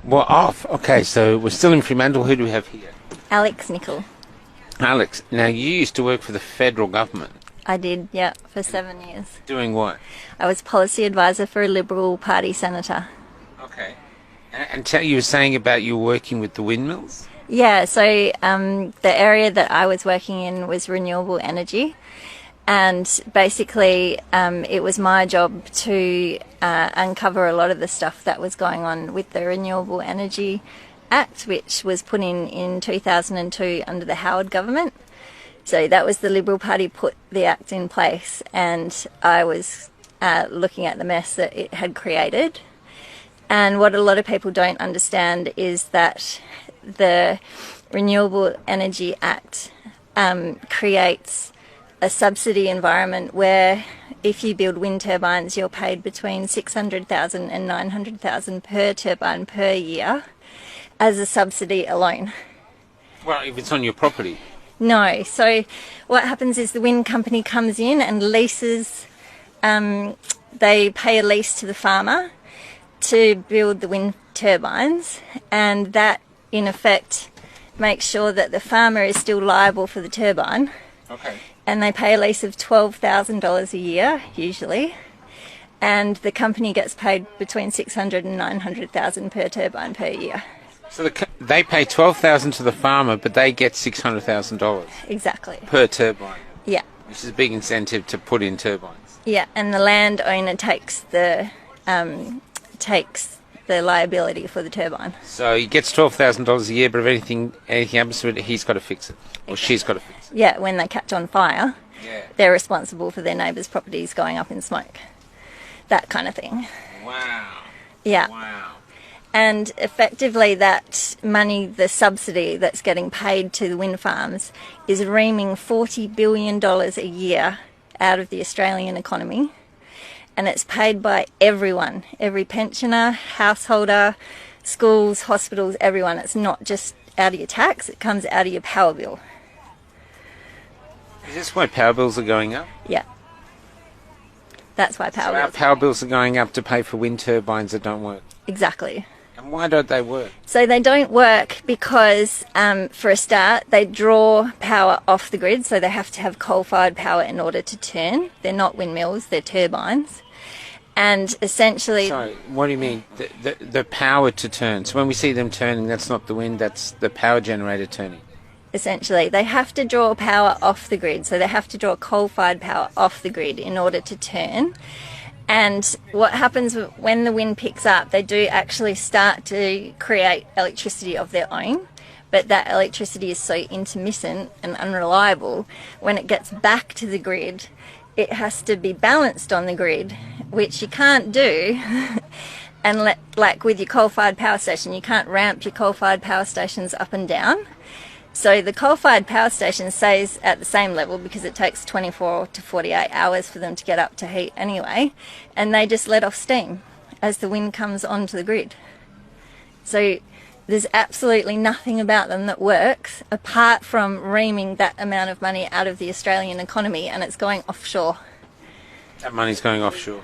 Well, off. Okay, so we're still in Fremantle. Who do we have here? Alex Nicol. Alex, now you used to work for the federal government. I did, yeah, for 7 years. Doing what? I was policy advisor for a Liberal Party senator. Okay. And you were saying about you working with the windmills? Yeah, so the area that I was working in was renewable energy. And basically, it was my job to uncover a lot of the stuff that was going on with the Renewable Energy Act, which was put in 2002 under the Howard government. So that was the Liberal Party put the act in place, and I was looking at the mess that it had created. And what a lot of people don't understand is that the Renewable Energy Act creates a subsidy environment where if you build wind turbines, you're paid between $600,000 and $900,000 per turbine per year as a subsidy alone. Well, if it's on your property. No. So what happens is the wind company comes in and leases, they pay a lease to the farmer to build the wind turbines, and that in effect makes sure that the farmer is still liable for the turbine. Okay. And they pay a lease of $12,000 a year, usually, and the company gets paid between $600,000 and $900,000 per turbine per year. So they pay $12,000 to the farmer, but they get $600,000 Exactly. per turbine. Yeah. Which is a big incentive to put in turbines. Yeah, and the landowner takes the liability for the turbine. So he gets $12,000 a year, but if anything happens to it, he's got to fix it, or she's got to fix it. Yeah, when they catch on fire, they're responsible for their neighbours' properties going up in smoke. That kind of thing. Wow. Yeah. Wow. And effectively that money, the subsidy that's getting paid to the wind farms, is reaming $40 billion a year out of the Australian economy. And it's paid by everyone, every pensioner, householder, schools, hospitals, everyone. It's not just out of your tax, it comes out of your power bill. Is this why power bills are going up? Yeah. That's why power bills. Our power bills are going up to pay for wind turbines that don't work. Exactly. And why don't they work? So they don't work because, for a start, they draw power off the grid, so they have to have coal-fired power in order to turn. They're not windmills, they're turbines. And essentially... Sorry, what do you mean? The power to turn. So when we see them turning, that's not the wind, that's the power generator turning. Essentially, they have to draw power off the grid, so they have to draw coal-fired power off the grid in order to turn. And what happens when the wind picks up, they do actually start to create electricity of their own, but that electricity is so intermittent and unreliable, when it gets back to the grid, it has to be balanced on the grid, which you can't do. And like with your coal-fired power station, you can't ramp your coal-fired power stations up and down. So the coal-fired power station stays at the same level because it takes 24 to 48 hours for them to get up to heat anyway, and they just let off steam as the wind comes onto the grid. So there's absolutely nothing about them that works apart from reaming that amount of money out of the Australian economy, and it's going offshore. That money's going offshore.